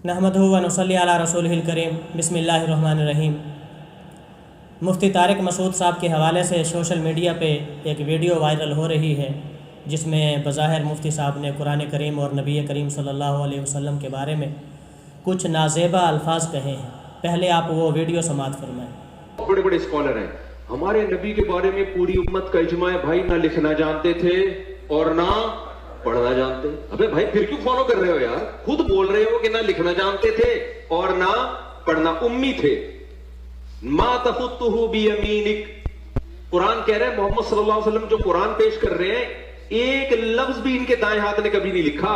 नहमदुहु व नसल्ली अला रसूलिहिल करीम बिस्मिल्लाहिर्रहमानिर्रहीम। मुफ्ती तारिक मसूद साहब के हवाले से सोशल मीडिया पे एक वीडियो वायरल हो रही है जिसमें बज़ाहिर मुफ्ती साहब ने कुरान करीम और नबी करीम सल्लल्लाहु अलैहि वसल्लम के बारे में कुछ नाज़ेबा अल्फाज कहे हैं। पहले आप वो वीडियो समाअत फरमाएं। बड़े बड़े स्कॉलर हैं, हमारे नबी के बारे में पूरी उम्मत का इजमा है भाई, ना लिखना जानते थे और ना पढ़ना जानते। अबे भाई फिर क्यों फॉलो कर रहे हो यार? खुद बोल रहे हो कि ना लिखना जानते थे और ना पढ़ना, उम्मी थे। मा तखुत्तुहु बियमीनिक, कुरान कह रहे हैं मोहम्मद सल्लल्लाहु अलैहि वसल्लम जो कुरान पेश कर रहे हैं, एक लफ्ज भी इनके दाएं हाथ ने कभी नहीं लिखा,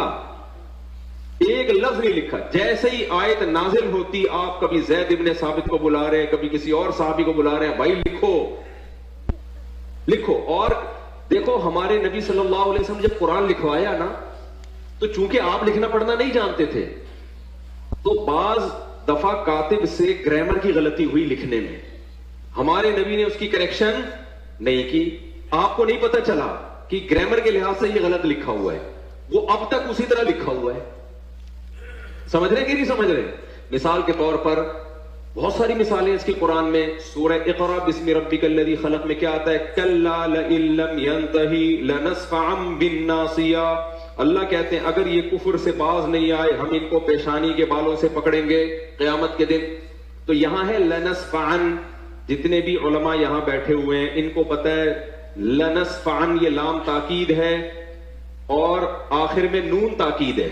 एक लफ्ज नहीं लिखा। जैसे ही आयत नाजिल होती, आप कभी ज़ैद इब्ने साबित को बुला रहे हैं, कभी किसी और साहबी को बुला रहे हैं, भाई लिखो लिखो। और देखो हमारे नबी सल्लल्लाहु अलैहि वसल्लम जब कुरान लिखवाया ना, तो चूंकि आप लिखना पढ़ना नहीं जानते थे, तो बाज दफा कातिब से ग्रामर की गलती हुई लिखने में, हमारे नबी ने उसकी करेक्शन नहीं की। आपको नहीं पता चला कि ग्रामर के लिहाज से ये गलत लिखा हुआ है, वो अब तक उसी तरह लिखा हुआ है। समझ रहे कि नहीं समझ रहे? मिसाल के तौर पर बहुत सारी मिसालें इसकी कुरान में। सूरह इक़रा बिस्मि रब्बिकल्लज़ी खलक़ में क्या आता है? कल्ला लइल्लम यंतही लनस्फ़अम बिन्नासिया। अल्लाह कहते हैं अगर ये कुफ्र से बाज नहीं आए, हम इनको पेशानी के बालों से पकड़ेंगे क़यामत के दिन। तो यहां है लनस्फ़अन। जितने भी उलमा यहां बैठे हुए हैं इनको पता है लनस्फ़अन ये लाम ताकीद है और आखिर में नून ताकीद है।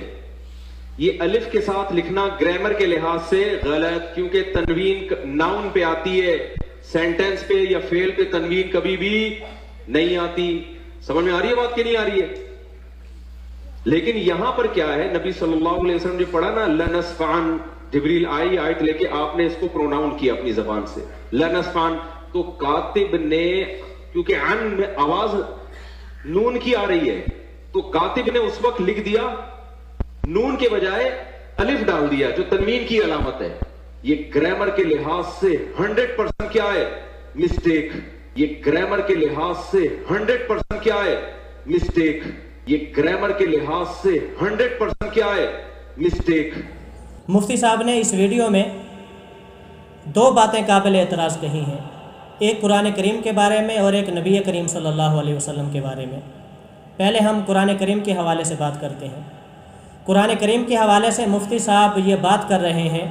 ये अलिफ के साथ लिखना ग्रामर के लिहाज से गलत, क्योंकि तनवीन नाउन पे आती है, सेंटेंस पे या फेल पे तनवीन कभी भी नहीं आती। समझ में आ रही है बात कि नहीं आ रही है? लेकिन यहां पर क्या है, नबी सल्लल्लाहु अलैहि वसल्लम जो पढ़ा ना लनस्फ़अन, जिब्रील आई आयत लेके, आपने इसको प्रोनाउन किया अपनी जबान से लनस्फ़अन। तो कातिब ने, क्योंकि अन में आवाज नून की आ रही है, तो कातिब ने उस वक्त लिख दिया नून के बजाय अलिफ डाल दिया, जो तनवीन की अलामत है। ये ग्रामर के लिहाज से 100% क्या है? मिस्टेक। ये ग्रामर के लिहाज से 100% क्या है? मिस्टेक। ये ग्रामर के लिहाज से 100% क्या है? मिस्टेक। मुफ्ती साहब ने इस वीडियो में दो बातें काबिल एतराज़ कही हैं, एक कुरान करीम के बारे में और एक नबी करीम सल्लल्लाहु अलैहि वसल्लम के बारे में। पहले हम कुरान करीम के हवाले से बात करते हैं। कुरान करीम के हवाले से मुफ्ती साहब ये बात कर रहे हैं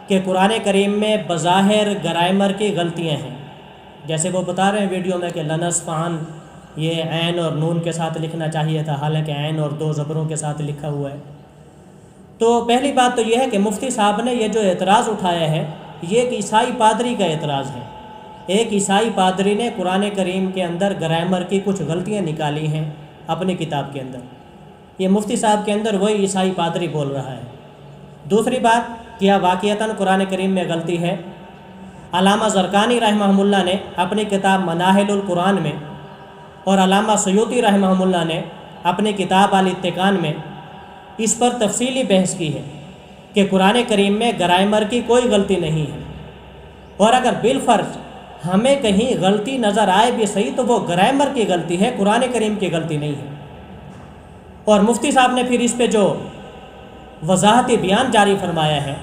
कि कुरान करीम में बज़ाहिर ग्रामर की गलतियां हैं। जैसे वो बता रहे हैं वीडियो में कि लनस्फ़अन ये ऐन और नून के साथ लिखना चाहिए था, हालांकि ऐन और दो ज़बरों के साथ लिखा हुआ है। तो पहली बात तो ये है कि मुफ्ती साहब ने ये जो एतराज़ उठाया है, ये एक ईसाई पादरी का एतराज़ है। एक ईसाई पादरी ने कुरान करीम के अंदर ग्रामर की कुछ गलतियाँ निकाली हैं अपनी किताब के अंदर। ये मुफ्ती साहब के अंदर वही ईसाई पादरी बोल रहा है। दूसरी बात, क्या वाक़ियतन कुरान करीम में गलती है? अल्लामा ज़रक़ानी रहमहुल्लाह ने अपनी किताब मनाहिलुल कुरान में और अल्लामा सयूती रहमहुल्लाह ने अपनी किताब अल इत्तिक़ान में इस पर तफसीली बहस की है कि कुरान करीम में ग्रामर की कोई गलती नहीं है, और अगर बिलफ़र्ज़ हमें कहीं गलती नज़र आए भी सही तो वो ग्रामर की गलती है, कुरान करीम की गलती नहीं है। और मुफ्ती साहब ने फिर इस पे जो वजाहती बयान जारी फरमाया है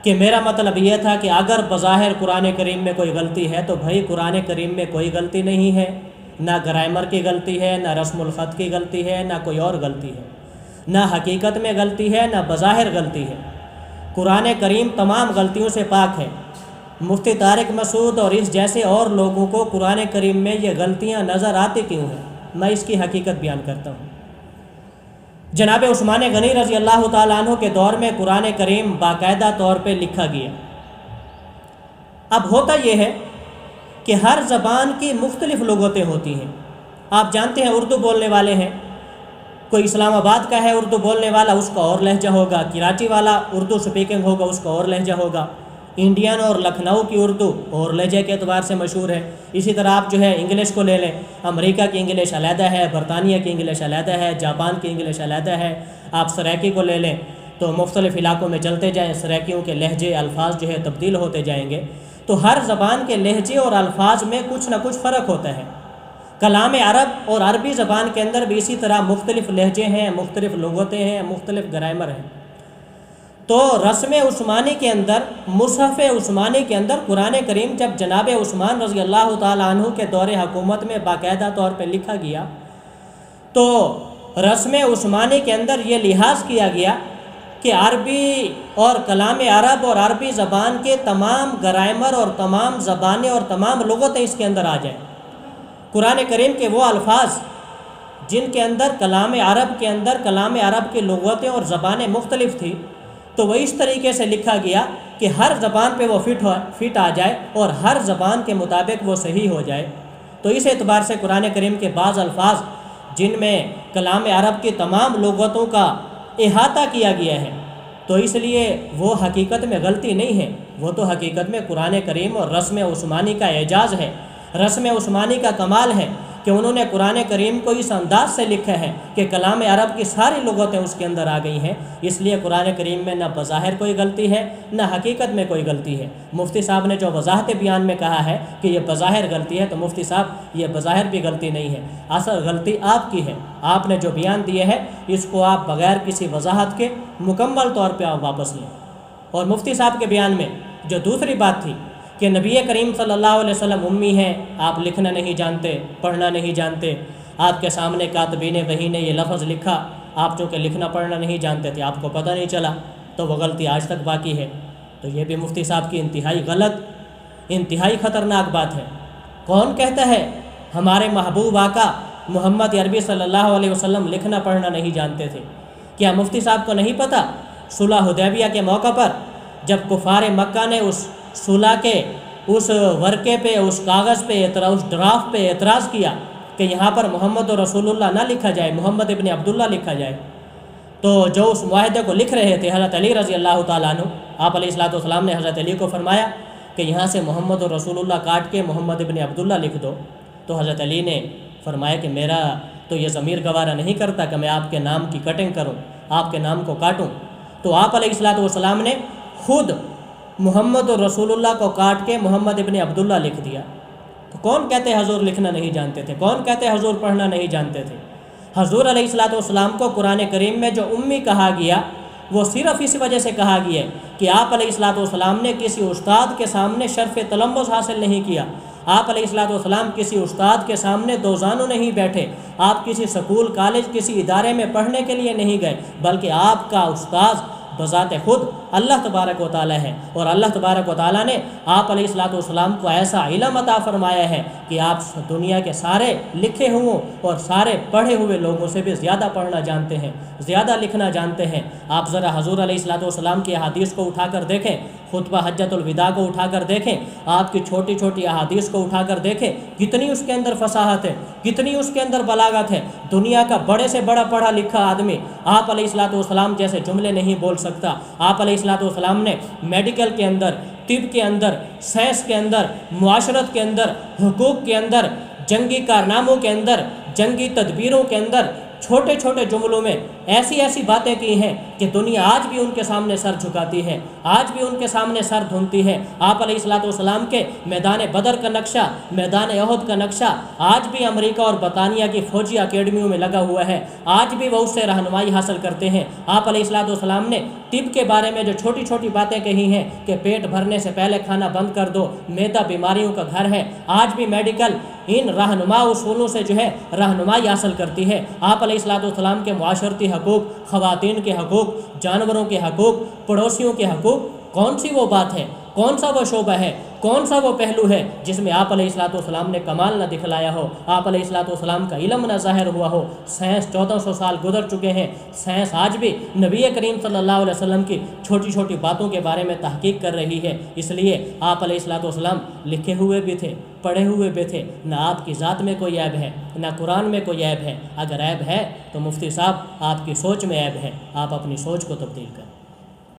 कि मेरा मतलब ये था कि अगर बज़ाहिर कुरान करीम में कोई गलती है तो भाई कुरान करीम में कोई गलती नहीं है, ना ग्रामर की गलती है, ना रस्मुल ख़त की गलती है, ना कोई और गलती है, ना हकीकत में गलती है, ना बज़ाहिर गलती है। कुरान करीम तमाम गलतियों से पाक है। मुफ्ती तारिक मसूद और इस जैसे और लोगों को कुरान करीम में ये गलतियाँ नज़र आती क्यों हैं? मैं इसकी हकीकत बयान करता हूँ। जनाब उस्मान गनी रज़ी अल्लाह ताला अन्हु के दौर में कुरान करीम बाकायदा तौर पे लिखा गया। अब होता यह है कि हर ज़बान की मुख्तलिफ़ लुग़तें होती हैं। आप जानते हैं उर्दू बोलने वाले हैं, कोई इस्लामाबाद का है उर्दू बोलने वाला, उसका और लहजा होगा, कराची वाला उर्दू स्पीकिंग होगा, उसका और लहजा होगा, इंडियन और लखनऊ की उर्दू और लहजे के अतबार से मशहूर है। इसी तरह आप जो है इंग्लिश को ले लें, अमेरिका की इंग्लिश अलहदा है, बरतानिया की इंग्लिश अलहदा है, जापान की इंग्लिश अलहदा है। आप सराइकी को ले लें तो मुख्तलिफ़ इलाकों में चलते जाएँ, सराइकियों के लहजे अल्फाज जो है तब्दील होते जाएंगे। तो हर ज़बान के लहजे और अल्फाज में कुछ ना कुछ फ़र्क होता है। कलाम अरब और अरबी ज़बान के अंदर भी इसी तरह मुख्तलिफ़ लहजे हैं, मुख्तलिफ़ लुग़तें हैं, मुख्तलिफ़ ग्रामर हैं। تو رسم عثمانی کے اندر، مصحف عثمانی کے اندر قرآن کریم جب جناب عثمان رضی اللہ تعالیٰ عنہ کے دور حکومت میں باقاعدہ طور پہ لکھا گیا، تو رسم عثمانی کے اندر یہ لحاظ کیا گیا کہ عربی اور کلام عرب اور عربی زبان کے تمام گرامر اور تمام زبانیں اور تمام لغتیں اس کے اندر آ جائیں۔ قرآن کریم کے وہ الفاظ جن کے اندر کلام عرب کے اندر کلام عرب کی لغتیں اور زبانیں مختلف تھی، تو وہ اس طریقے سے لکھا گیا کہ ہر زبان پہ وہ فٹ آ جائے اور ہر زبان کے مطابق وہ صحیح ہو جائے۔ تو اس اعتبار سے قرآن کریم کے بعض الفاظ جن میں کلام عرب کی تمام لغتوں کا احاطہ کیا گیا ہے، تو اس لیے وہ حقیقت میں غلطی نہیں ہے، وہ تو حقیقت میں قرآن کریم اور رسم عثمانی کا اعجاز ہے، رسم عثمانی کا کمال ہے کہ انہوں نے قرآن کریم کو اس انداز سے لکھا ہے کہ کلام عرب کی ساری لغتیں اس کے اندر آ گئی ہیں۔ اس لیے قرآن کریم میں نہ بظاہر کوئی غلطی ہے نہ حقیقت میں کوئی غلطی ہے۔ مفتی صاحب نے جو وضاحت بیان میں کہا ہے کہ یہ بظاہر غلطی ہے، تو مفتی صاحب یہ بظاہر بھی غلطی نہیں ہے، اصل غلطی آپ کی ہے۔ آپ نے جو بیان دیے ہے اس کو آپ بغیر کسی وضاحت کے مکمل طور پہ آپ واپس لیں۔ اور مفتی صاحب کے بیان میں جو دوسری بات تھی کہ نبی کریم صلی اللہ علیہ وسلم امی ہیں، آپ لکھنا نہیں جانتے، پڑھنا نہیں جانتے، آپ کے سامنے کاتبین وحی نے یہ لفظ لکھا، آپ چونکہ لکھنا پڑھنا نہیں جانتے تھے، آپ کو پتہ نہیں چلا، تو وہ غلطی آج تک باقی ہے۔ تو یہ بھی مفتی صاحب کی انتہائی غلط، انتہائی خطرناک بات ہے۔ کون کہتا ہے ہمارے محبوب آقا محمد عربی صلی اللہ علیہ وسلم لکھنا پڑھنا نہیں جانتے تھے؟ کیا مفتی صاحب کو نہیں پتہ صلح حدیبیہ کے موقع پر جب کفار مکہ نے اس صلح کے اس ورقے پہ، اس کاغذ پہ، اس ڈرافٹ پہ اعتراض کیا کہ یہاں پر محمد رسول اللہ نہ لکھا جائے، محمد ابن عبداللہ لکھا جائے، تو جو اس معاہدے کو لکھ رہے تھے حضرت علی رضی اللہ تعالیٰ عنہ، آپ علیہ الصلوۃ والسلام نے حضرت علی کو فرمایا کہ یہاں سے محمد رسول اللہ کاٹ کے محمد ابن عبداللہ لکھ دو۔ تو حضرت علی نے فرمایا کہ میرا تو یہ ضمیر گوارا نہیں کرتا کہ میں آپ کے نام کی کٹنگ کروں، آپ کے نام کو کاٹوں۔ تو آپ علیہ الصلوۃ والسلام نے خود محمد رسول اللہ کو کاٹ کے محمد ابن عبداللہ لکھ دیا۔ تو کون کہتے حضور لکھنا نہیں جانتے تھے؟ کون کہتے حضور پڑھنا نہیں جانتے تھے؟ حضور علیہ الصلوۃ والسلام کو قرآن کریم میں جو امی کہا گیا وہ صرف اس وجہ سے کہا گیا کہ آپ علیہ الصلوۃ والسلام نے کسی استاد کے سامنے شرف تلمذ حاصل نہیں کیا، آپ علیہ الصلوۃ والسلام کسی استاد کے سامنے دو زانوں نہیں بیٹھے، آپ کسی سکول کالج کسی ادارے میں پڑھنے کے لیے نہیں گئے، بلکہ آپ کا استاذ بذات خود اللہ تبارک و تعالیٰ ہے، اور اللہ تبارک و تعالیٰ نے آپ علیہ الصلوۃ والسلام کو ایسا علم عطا فرمایا ہے کہ آپ دنیا کے سارے لکھے ہوئے اور سارے پڑھے ہوئے لوگوں سے بھی زیادہ پڑھنا جانتے ہیں، زیادہ لکھنا جانتے ہیں۔ آپ ذرا حضور علیہ الصلوۃ والسلام کی احادیث کو اٹھا کر دیکھیں، خطبہ حجۃ الوداع کو اٹھا کر دیکھیں، آپ کی چھوٹی چھوٹی احادیث کو اٹھا کر دیکھیں، کتنی اس کے اندر فصاحت ہے، کتنی اس کے اندر بلاغت ہے۔ دنیا کا بڑے سے بڑا پڑھا لکھا آدمی آپ علیہ الصلوۃ والسلام جیسے جملے نہیں بول سکتا۔ آپ علیہ الصلوۃ والسلام نے میڈیکل کے اندر، طب کے اندر، سائنس کے اندر، معاشرت کے اندر، حقوق کے اندر، جنگی کارناموں کے اندر، جنگی تدبیروں کے اندر چھوٹے چھوٹے جملوں میں ایسی ایسی باتیں کی ہیں کہ دنیا آج بھی ان کے سامنے سر جھکاتی ہے، آج بھی ان کے سامنے سر دھنتی ہے۔ آپ علیہ الصلوۃ والسلام کے میدان بدر کا نقشہ، میدان احد کا نقشہ آج بھی امریکہ اور برطانیہ کی فوجی اکیڈمیوں میں لگا ہوا ہے، آج بھی وہ اس سے رہنمائی حاصل کرتے ہیں۔ آپ علیہ الصلوۃ والسلام نے طب کے بارے میں جو چھوٹی چھوٹی باتیں کہی ہیں کہ پیٹ بھرنے سے پہلے کھانا بند کر دو، معدہ بیماریوں کا گھر ہے، آج بھی میڈیکل ان رہنما اصولوں سے جو ہے رہنمائی حاصل کرتی ہے۔ آپ علیہ الصلوۃ والسلام کے معاشرتی حقوق، خواتین کے حقوق، جانوروں کے حقوق، پڑوسیوں کے حقوق، کون سی وہ بات ہے، کون سا وہ شعبہ ہے، کون سا وہ پہلو ہے جس میں آپ علیہ الصلوۃ والسلام نے کمال نہ دکھلایا ہو، آپ علیہ الصلوۃ والسلام کا علم نہ ظاہر ہوا ہو؟ سائنس 1400 سال گزر چکے ہیں، سائنس آج بھی نبی کریم صلی اللہ علیہ وسلم کی چھوٹی چھوٹی باتوں کے بارے میں تحقیق کر رہی ہے۔ اس لیے آپ علیہ الصلوۃ والسلام لکھے ہوئے بھی تھے، پڑھے ہوئے بھی تھے، نہ آپ کی ذات میں کوئی عیب ہے، نہ قرآن میں کوئی عیب ہے۔ اگر عیب ہے تو مفتی صاحب آپ کی سوچ میں عیب ہے، آپ اپنی سوچ کو تبدیل کریں۔